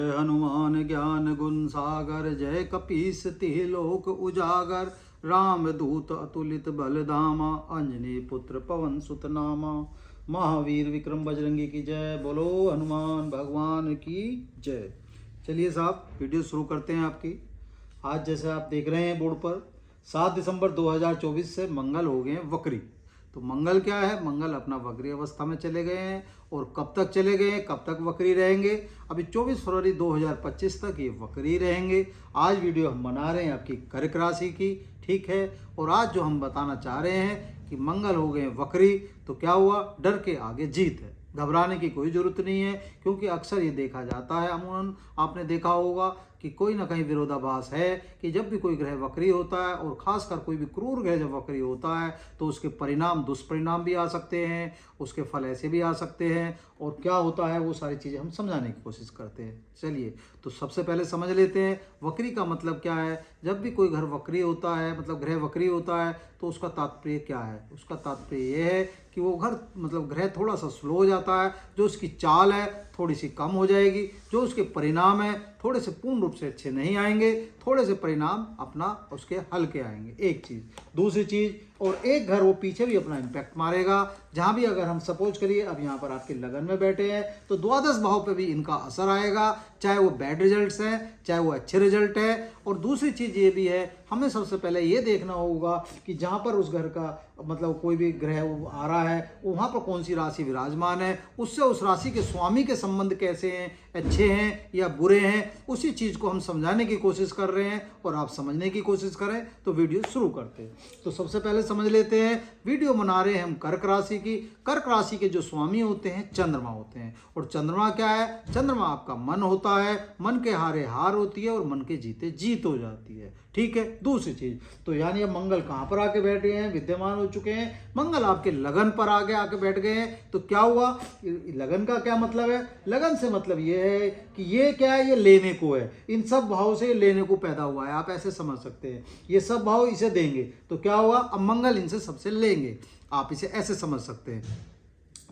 हनुमान ज्ञान गुण सागर, जय कपीस तिह लोक उजागर। राम दूत अतुलित बल धामा, अंजनी पुत्र पवन सुत नामा। महावीर विक्रम बजरंगी की जय। बोलो हनुमान भगवान की जय। चलिए साहब, वीडियो शुरू करते हैं आपकी। आज जैसे आप देख रहे हैं बोर्ड पर 7 दिसंबर 2024 से मंगल हो गए हैं वक्री। तो मंगल क्या है? मंगल अपना वक्री अवस्था में चले गए हैं। और कब तक चले गए हैं, कब तक वक्री रहेंगे? अभी 24 फरवरी 2025 तक ये वक्री रहेंगे। आज वीडियो हम बना रहे हैं आपकी कर्क राशि की, ठीक है। और आज जो हम बताना चाह रहे हैं कि मंगल हो गए वक्री, तो क्या हुआ? डर के आगे जीत है। घबराने की कोई ज़रूरत नहीं है, क्योंकि अक्सर ये देखा जाता है, अमूमन आपने देखा होगा कि कोई ना कहीं विरोधाभास है कि जब भी कोई ग्रह वक्री होता है, और खासकर कोई भी क्रूर ग्रह जब वक्री होता है, तो उसके परिणाम दुष्परिणाम भी आ सकते हैं, उसके फल ऐसे भी आ सकते हैं। और क्या होता है वो सारी चीज़ें हम समझाने की कोशिश करते हैं। चलिए, तो सबसे पहले समझ लेते हैं वक्री का मतलब क्या है। जब भी कोई घर वक्री होता है, मतलब ग्रह वक्री होता है, तो उसका तात्पर्य क्या है? उसका तात्पर्य ये है कि वो घर मतलब ग्रह थोड़ा सा स्लो हो जाता है, जो उसकी चाल है थोड़ी सी कम हो जाएगी, जो उसके परिणाम है थोड़े से पूर्ण रूप से अच्छे नहीं आएंगे, थोड़े से परिणाम अपना उसके हल्के आएंगे। एक चीज़। दूसरी चीज़, और एक घर वो पीछे भी अपना इम्पैक्ट मारेगा। जहाँ भी अगर हम सपोज करिए अब यहाँ पर आपके लगन में बैठे हैं, तो द्वादश भाव पे भी इनका असर आएगा, चाहे वो बैड रिजल्ट्स हैं चाहे वो अच्छे रिजल्ट है। और दूसरी चीज़ ये भी है, हमें सबसे पहले ये देखना होगा कि जहाँ पर उस घर का मतलब कोई भी ग्रह वो आ रहा है, वहाँ पर कौन सी राशि विराजमान है, उससे उस राशि के स्वामी के संबंध कैसे हैं, अच्छे हैं या बुरे हैं, उसी चीज़ को हम समझाने की कोशिश कर रहे हैं। और आप समझने की कोशिश करें तो वीडियो शुरू करते हैं। तो सबसे पहले समझ लेते हैं, वीडियो बना रहे हैं हम कर्क राशि की। कर्क राशि के जो स्वामी होते हैं चंद्रमा होते हैं। और चंद्रमा क्या है? चंद्रमा आपका मन होता है, मन के हारे हार होती है और मन के जीते जीत हो जाती है, ठीक है। दूसरी चीज, तो यानी अब मंगल कहाँ पर आके बैठे हैं? विद्यमान हो चुके हैं। मंगल आपके लगन पर आके बैठ गए हैं। तो क्या हुआ? लगन का क्या मतलब है? लगन से मतलब ये है कि ये क्या है? ये लेने को है। इन सब भाव से लेने को पैदा हुआ है, आप ऐसे समझ सकते हैं। ये सब भाव इसे देंगे, तो क्या हुआ? अब मंगल इनसे सबसे लेंगे, आप इसे ऐसे समझ सकते हैं।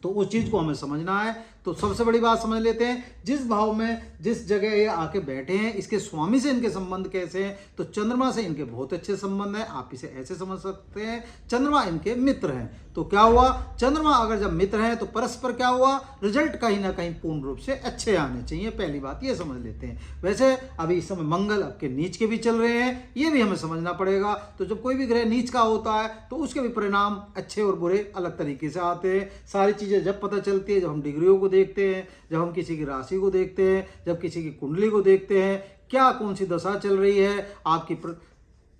तो उस चीज को हमें समझना है। तो सबसे बड़ी बात समझ लेते हैं, जिस भाव में जिस जगह ये आके बैठे हैं, इसके स्वामी से इनके संबंध कैसे हैं। तो चंद्रमा से इनके बहुत अच्छे संबंध हैं, आप इसे ऐसे समझ सकते हैं। चंद्रमा इनके मित्र हैं। तो क्या हुआ? चंद्रमा अगर जब मित्र हैं तो परस्पर क्या हुआ? रिजल्ट कहीं ना कहीं पूर्ण रूप से अच्छे आने चाहिए। पहली बात ये समझ लेते हैं। वैसे अभी इस समय मंगल आपके नीच के भी चल रहे हैं, ये भी हमें समझना पड़ेगा। तो जब कोई भी ग्रह नीच का होता है, तो उसके भी परिणाम अच्छे और बुरे अलग तरीके से आते हैं। सारी चीजें जब पता चलती है, जब हम डिग्रियों को देखते हैं, जब हम किसी की राशि को देखते हैं, जब किसी की कुंडली को देखते हैं, क्या कौन सी दशा चल रही है, आपकी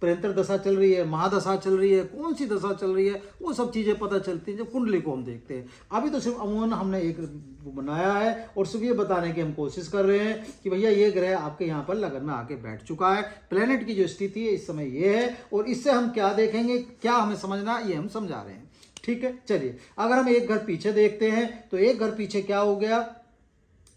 प्रेंतर दशा चल रही है, महादशा चल रही है, कौन सी दशा चल रही है, वो सब चीज़ें पता चलती हैं जब कुंडली को हम देखते हैं। अभी तो सिर्फ अमूमन हमने एक बनाया है और सिर्फ ये बताने की हम कोशिश कर रहे हैं कि भैया ये ग्रह आपके यहाँ पर लगन में आके बैठ चुका है। प्लेनेट की जो स्थिति है इस समय ये है, और इससे हम क्या देखेंगे, क्या हमें समझना, ये हम समझा रहे हैं, ठीक है। चलिए, अगर हम एक घर पीछे देखते हैं, तो एक घर पीछे क्या हो गया?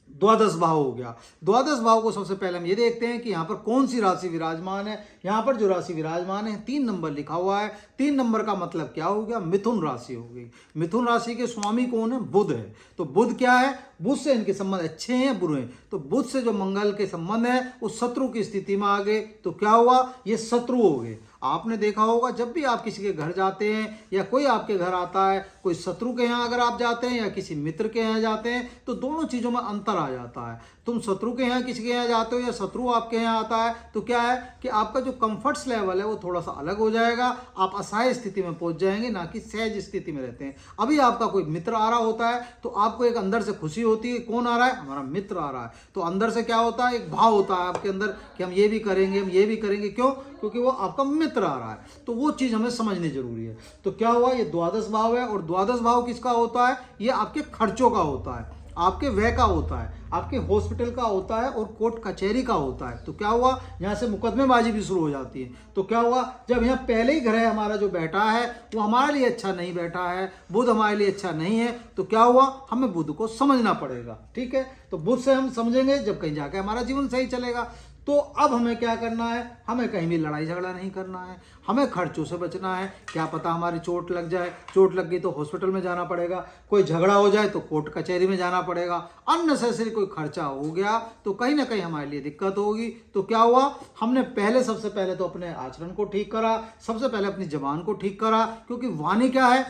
द्वादश भाव हो गया। द्वादश भाव को सबसे पहले हम ये देखते हैं कि यहाँ पर कौन सी राशि विराजमान है। यहाँ पर जो राशि विराजमान है 3 नंबर लिखा हुआ है। 3 नंबर का मतलब क्या हो गया? मिथुन राशि हो गई। मिथुन राशि के स्वामी कौन है? बुध है। तो बुध क्या है? बुध से इनके संबंध अच्छे हैं बुरे हैं। तो बुध से जो मंगल के संबंध है वो शत्रु की स्थिति में आ गए। तो क्या हुआ? ये शत्रु हो गए। आपने देखा होगा जब भी आप किसी के घर जाते हैं या कोई आपके घर आता है, कोई शत्रु के यहाँ अगर आप जाते हैं या किसी मित्र के यहाँ जाते हैं, तो दोनों चीज़ों में अंतर आ जाता है। तुम शत्रु के यहाँ किसी के यहाँ जाते हो या शत्रु आपके यहाँ आता है, तो क्या है कि आपका जो कंफर्ट्स लेवल है वो थोड़ा सा अलग हो जाएगा। आप असहाय स्थिति में पहुंच जाएंगे, ना कि सहज स्थिति में रहते हैं। अभी आपका कोई मित्र आ रहा होता है तो आपको एक अंदर से खुशी होती है, कौन आ रहा है? हमारा मित्र आ रहा है। तो अंदर से क्या होता है? एक भाव होता है आपके अंदर कि हम ये भी करेंगे, हम ये भी करेंगे। क्यों? क्योंकि वो आपका मित्र आ रहा है। तो वो चीज हमें समझनी जरूरी है। तो क्या हुआ? ये द्वादश भाव है, और द्वादश भाव किसका होता है? ये आपके खर्चों का होता है, आपके व्यय का होता है, आपके हॉस्पिटल का होता है और कोर्ट कचहरी का होता है। तो क्या हुआ? यहाँ से मुकदमेबाजी भी शुरू हो जाती है। तो क्या हुआ? जब यहाँ पहले ही ग्रह हमारा जो बैठा है वो हमारे लिए अच्छा नहीं बैठा है, बुध हमारे लिए अच्छा नहीं है, तो क्या हुआ? हमें बुध को समझना पड़ेगा, ठीक है। तो बुध से हम समझेंगे जब कहीं जाके हमारा जीवन सही चलेगा। तो अब हमें क्या करना है, हमें कहीं भी लड़ाई झगड़ा नहीं करना है, हमें खर्चों से बचना है। क्या पता हमारी चोट लग जाए, चोट लग गई तो हॉस्पिटल में जाना पड़ेगा, कोई झगड़ा हो जाए तो कोर्ट कचहरी में जाना पड़ेगा, अननेसेसरी कोई खर्चा हो गया तो कहीं ना कहीं हमारे लिए दिक्कत होगी। तो क्या हुआ, हमने सबसे पहले तो अपने आचरण को ठीक करा, सबसे पहले अपनी जबान को ठीक करा, क्योंकि वाणी क्या है,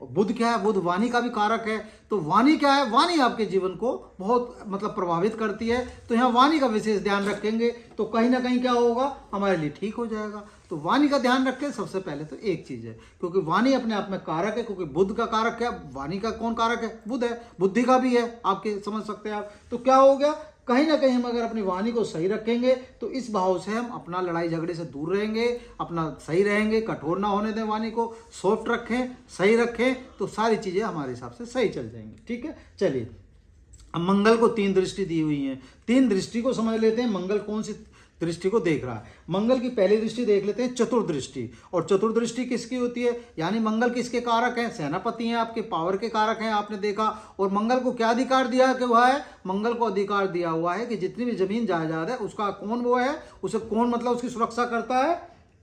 बुध क्या है, बुध वाणी का भी कारक है। तो वाणी क्या है, वाणी आपके जीवन को बहुत प्रभावित करती है। तो यहाँ वाणी का विशेष ध्यान रखेंगे तो कहीं ना कहीं क्या होगा, हमारे लिए ठीक हो जाएगा। तो वाणी का ध्यान रखें सबसे पहले तो एक चीज है, क्योंकि वाणी अपने आप में कारक है, क्योंकि बुध का कारक है, वाणी का कौन कारक है, बुध है, बुद्धि का भी है, आपके समझ सकते हैं आप। तो क्या हो गया, कहीं ना कहीं हम अगर अपनी वाणी को सही रखेंगे तो इस भाव से हम अपना लड़ाई झगड़े से दूर रहेंगे, अपना सही रहेंगे, कठोर ना होने दें वाणी को, सॉफ्ट रखें, सही रखें, तो सारी चीजें हमारे हिसाब से सही चल जाएंगी। ठीक है, चलिए अब मंगल को 3 दृष्टि दी हुई है, 3 दृष्टि को समझ लेते हैं, मंगल कौन सी दृष्टि को देख रहा है। मंगल की पहली दृष्टि देख लेते हैं चतुर्दृष्टि। और चतुर्दृष्टि किसकी होती है, यानी मंगल किसके कारक हैं, सेनापति हैं, आपके पावर के कारक हैं, आपने देखा। और मंगल को क्या अधिकार दिया कि वह है, मंगल को अधिकार दिया हुआ है कि जितनी भी जमीन जायदाद है उसका कौन वो है, उसे कौन उसकी सुरक्षा करता है,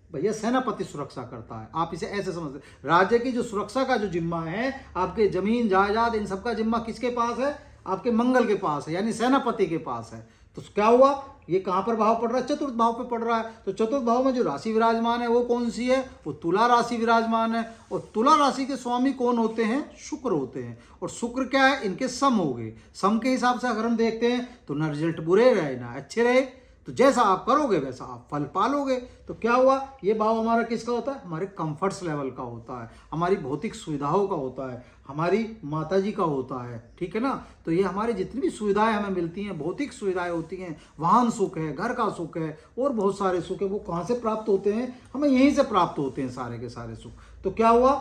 भैया सेनापति सुरक्षा करता है। आप इसे ऐसे समझते, राज्य की जो सुरक्षा का जो जिम्मा है, आपके जमीन जायदाद इन सबका जिम्मा किसके पास है, आपके मंगल के पास है, यानी सेनापति के पास है। तो क्या हुआ, ये कहां पर भाव पड़ रहा है, चतुर्थ भाव पे पड़ रहा है। तो चतुर्थ भाव में जो राशि विराजमान है वो कौन सी है, वो तुला राशि विराजमान है। और तुला राशि के स्वामी कौन होते हैं, शुक्र होते हैं। और शुक्र क्या है, इनके सम हो गए। सम के हिसाब से अगर हम देखते हैं तो ना रिजल्ट बुरे रहे ना अच्छे रहे, तो जैसा आप करोगे वैसा आप फल पालोगे। तो क्या हुआ, ये भाव हमारा किसका होता है, हमारे कंफर्ट्स लेवल का होता है, हमारी भौतिक सुविधाओं का होता है, हमारी माताजी का होता है। ठीक है ना, तो ये हमारी जितनी भी सुविधाएं हमें मिलती हैं, भौतिक सुविधाएं होती हैं, वाहन सुख है, घर का सुख है, और बहुत सारे सुख है, वो कहाँ से प्राप्त होते हैं, हमें यहीं से प्राप्त होते हैं सारे के सारे सुख। तो क्या हुआ,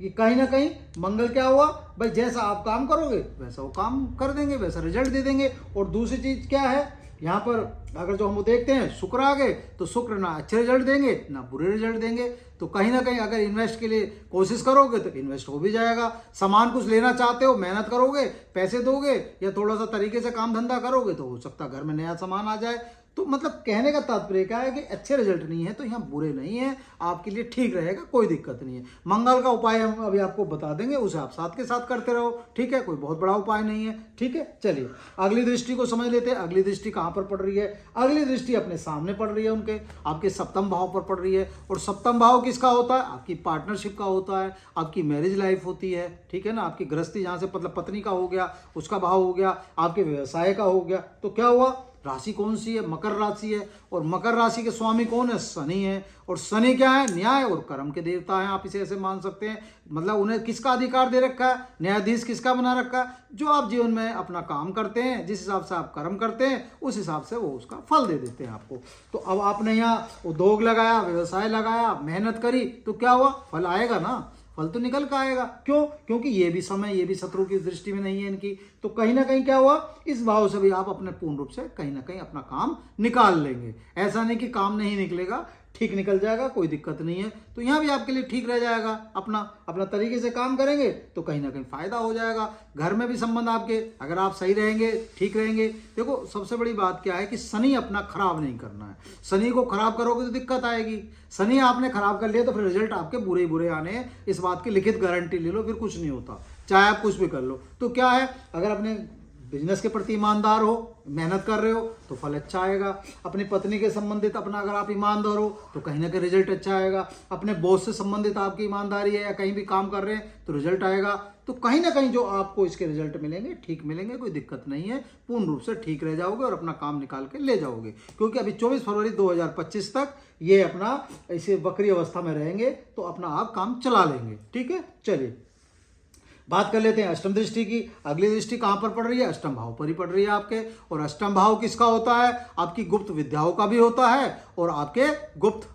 ये कहीं ना कहीं मंगल क्या हुआ भाई, जैसा आप काम करोगे वैसा वो काम कर देंगे, वैसा रिजल्ट दे देंगे। और दूसरी चीज क्या है, यहाँ पर अगर जो हम देखते हैं शुक्र आ गए तो शुक्र ना अच्छे रिजल्ट देंगे ना बुरे रिजल्ट देंगे। तो कहीं ना कहीं अगर इन्वेस्ट के लिए कोशिश करोगे तो इन्वेस्ट हो भी जाएगा। सामान कुछ लेना चाहते हो, मेहनत करोगे, पैसे दोगे या थोड़ा सा तरीके से काम धंधा करोगे तो हो सकता है घर में नया सामान आ जाए। तो कहने का तात्पर्य क्या है कि अच्छे रिजल्ट नहीं है तो यहाँ बुरे नहीं है, आपके लिए ठीक रहेगा, कोई दिक्कत नहीं है। मंगल का उपाय हम अभी आपको बता देंगे, उसे आप साथ के साथ करते रहो। ठीक है, कोई बहुत बड़ा उपाय नहीं है। ठीक है, चलिए अगली दृष्टि को समझ लेते हैं। अगली दृष्टि कहाँ पर पड़ रही है, अगली दृष्टि अपने सामने पड़ रही है, उनके आपके सप्तम भाव पर पड़ रही है। और सप्तम भाव किसका होता है, आपकी पार्टनरशिप का होता है, आपकी मैरिज लाइफ होती है। ठीक है ना, आपकी गृहस्थी जहाँ से पत्नी का हो गया उसका भाव हो गया, आपके व्यवसाय का हो गया। तो क्या हुआ, राशि कौन सी है, मकर राशि है। और मकर राशि के स्वामी कौन है, शनि है। और शनि क्या है, न्याय और कर्म के देवता हैं, आप इसे ऐसे मान सकते हैं। उन्हें किसका अधिकार दे रखा है, न्यायाधीश किसका बना रखा है, जो आप जीवन में अपना काम करते हैं, जिस हिसाब से आप कर्म करते हैं उस हिसाब से वो उसका फल दे देते हैं आपको। तो अब आपने यहाँ उद्योग लगाया, व्यवसाय लगाया, मेहनत करी, तो क्या हुआ, फल आएगा ना, फल तो निकल कर आएगा। क्यों, क्योंकि ये भी समय, ये भी शत्रु की दृष्टि में नहीं है इनकी। तो कहीं ना कहीं क्या हुआ, इस भाव से भी आप अपने पूर्ण रूप से कहीं ना कहीं अपना काम निकाल लेंगे। ऐसा नहीं कि काम नहीं निकलेगा, ठीक निकल जाएगा, कोई दिक्कत नहीं है। तो यहाँ भी आपके लिए ठीक रह जाएगा, अपना तरीके से काम करेंगे तो कहीं ना कहीं फायदा हो जाएगा। घर में भी संबंध आपके, अगर आप सही रहेंगे, ठीक रहेंगे। देखो सबसे बड़ी बात क्या है कि शनि अपना खराब नहीं करना है। शनि को खराब करोगे तो दिक्कत आएगी। शनि आपने खराब कर लिया तो फिर रिजल्ट आपके बुरे ही बुरे आने हैं, इस बात की लिखित गारंटी ले लो, फिर कुछ नहीं होता, चाहे आप कुछ भी कर लो। तो क्या है, अगर अपने बिजनेस के प्रति ईमानदार हो, मेहनत कर रहे हो तो फल अच्छा आएगा। अपनी पत्नी के संबंधित अपना अगर आप ईमानदार हो तो कहीं ना कहीं रिजल्ट अच्छा आएगा। अपने बॉस से संबंधित आपकी ईमानदारी है या कहीं भी काम कर रहे हैं तो रिजल्ट आएगा। तो कहीं ना कहीं जो आपको इसके रिजल्ट मिलेंगे ठीक मिलेंगे, कोई दिक्कत नहीं है, पूर्ण रूप से ठीक रह जाओगे और अपना काम निकाल के ले जाओगे। क्योंकि अभी 24 फरवरी 2025 तक ये अपना ऐसे वक्री अवस्था में रहेंगे तो अपना आप काम चला लेंगे। ठीक है, चलिए बात कर लेते हैं अष्टम दृष्टि की। अगली दृष्टि कहाँ पर पड़ रही है, अष्टम भाव पर ही पड़ रही है आपके। और अष्टम भाव किसका होता है, आपकी गुप्त विद्याओं का भी होता है और आपके गुप्त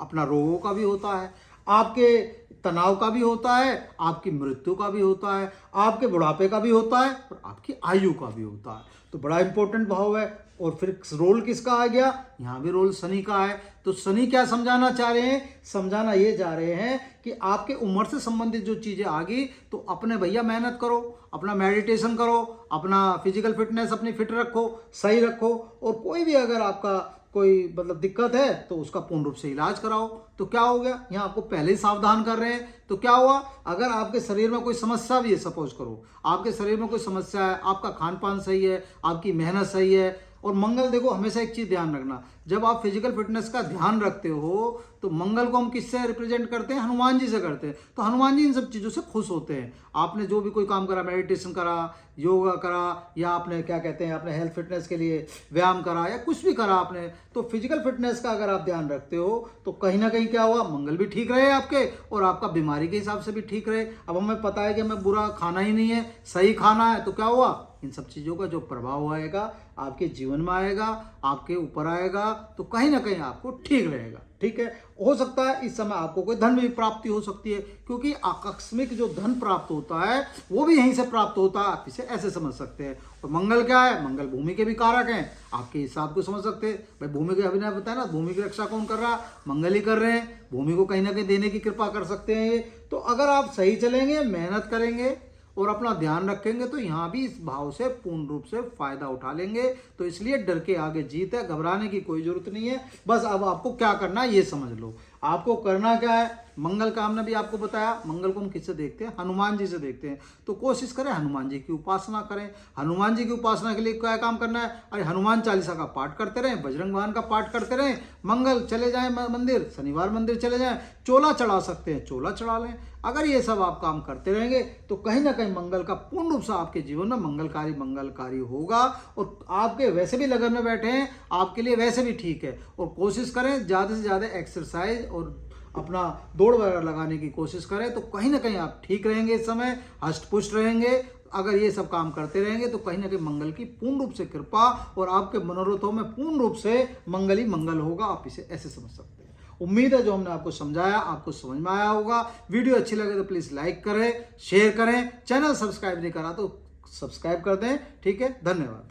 अपना रोगों का भी होता है, आपके तनाव का भी होता है, आपकी मृत्यु का भी होता है, आपके बुढ़ापे का भी होता है और आपकी आयु का भी होता है। तो बड़ा इंपॉर्टेंट भाव है। और फिर रोल किसका आ गया, यहाँ भी रोल शनि का है। तो शनि क्या समझाना चाह रहे हैं, समझाना ये जा रहे हैं कि आपके उम्र से संबंधित जो चीजें आ गई तो अपने भैया मेहनत करो, अपना मेडिटेशन करो, अपना फिजिकल फिटनेस अपनी फिट रखो, सही रखो। और कोई भी अगर आपका कोई मतलब दिक्कत है तो उसका पूर्ण रूप से इलाज कराओ। तो क्या हो गया, यहाँ आपको पहले ही सावधान कर रहे हैं। तो क्या हुआ, अगर आपके शरीर में कोई समस्या भी है, सपोज करो आपके शरीर में कोई समस्या है, आपका खान पान सही है, आपकी मेहनत सही है, और मंगल देखो हमेशा एक चीज ध्यान रखना, जब आप फिजिकल फिटनेस का ध्यान रखते हो तो मंगल को हम किससे रिप्रेजेंट करते हैं, हनुमान जी से करते हैं। तो हनुमान जी इन सब चीज़ों से खुश होते हैं। आपने जो भी कोई काम करा, मेडिटेशन करा, योगा करा, या आपने क्या कहते हैं अपने हेल्थ फिटनेस के लिए व्यायाम करा, या कुछ भी करा आपने, तो फिजिकल फिटनेस का अगर आप ध्यान रखते हो तो कहीं ना कहीं क्या हुआ, मंगल भी ठीक रहे आपके और आपका बीमारी के हिसाब से भी ठीक रहे। अब हमें पता है कि हमें बुरा खाना ही नहीं है, सही खाना है, तो क्या हुआ, इन सब चीज़ों का जो प्रभाव आएगा आपके जीवन में आएगा, आपके ऊपर आएगा, तो कहीं ना कहीं आपको ठीक रहेगा। ठीक है, हो सकता है इस समय आपको कोई धन भी प्राप्ति हो सकती है, क्योंकि आकस्मिक जो धन प्राप्त होता है वो भी यहीं से प्राप्त होता है, आप इसे ऐसे समझ सकते हैं। और मंगल क्या है, मंगल भूमि के भी कारक हैं, आपके हिसाब को समझ सकते हैं। भाई भूमि के अभिनय बताया ना, भूमि की रक्षा कौन कर रहा है, मंगल ही कर रहे हैं, भूमि को कहीं ना कहीं देने की कृपा कर सकते हैं ये। तो अगर आप सही चलेंगे, मेहनत करेंगे और अपना ध्यान रखेंगे तो यहाँ भी इस भाव से पूर्ण रूप से फायदा उठा लेंगे। तो इसलिए डर के आगे जीत है, घबराने की कोई जरूरत नहीं है। बस अब आपको क्या करना है ये समझ लो, आपको करना क्या है। मंगल का हमने भी आपको बताया, मंगल को हम किससे देखते हैं, हनुमान जी से देखते हैं। तो कोशिश करें हनुमान जी की उपासना करें। हनुमान जी की उपासना के लिए क्या काम करना है, अरे हनुमान चालीसा का पाठ करते रहें, बजरंग भगवान का पाठ करते रहें, मंगल चले जाएं मंदिर, शनिवार मंदिर चले जाएं, चोला चढ़ा सकते हैं चोला चढ़ा लें। अगर ये सब आप काम करते रहेंगे तो कहीं ना कहीं मंगल का पूर्ण रूप से आपके जीवन में मंगलकारी होगा। और आपके वैसे भी लगन में बैठे हैं, आपके लिए वैसे भी ठीक है। और कोशिश करें ज़्यादा से ज़्यादा एक्सरसाइज और अपना दौड़ वगैरह लगाने की कोशिश करें, तो कहीं ना कहीं आप ठीक रहेंगे, इस समय हष्ट पुष्ट रहेंगे। अगर ये सब काम करते रहेंगे तो कहीं ना कहीं मंगल की पूर्ण रूप से कृपा और आपके मनोरथों में पूर्ण रूप से मंगल ही मंगल होगा, आप इसे ऐसे समझ सकते हैं। उम्मीद है जो हमने आपको समझाया आपको समझ में आया होगा। वीडियो अच्छी लगे तो प्लीज़ लाइक करें, शेयर करें, चैनल सब्सक्राइब नहीं करा तो सब्सक्राइब कर दें। ठीक है, धन्यवाद।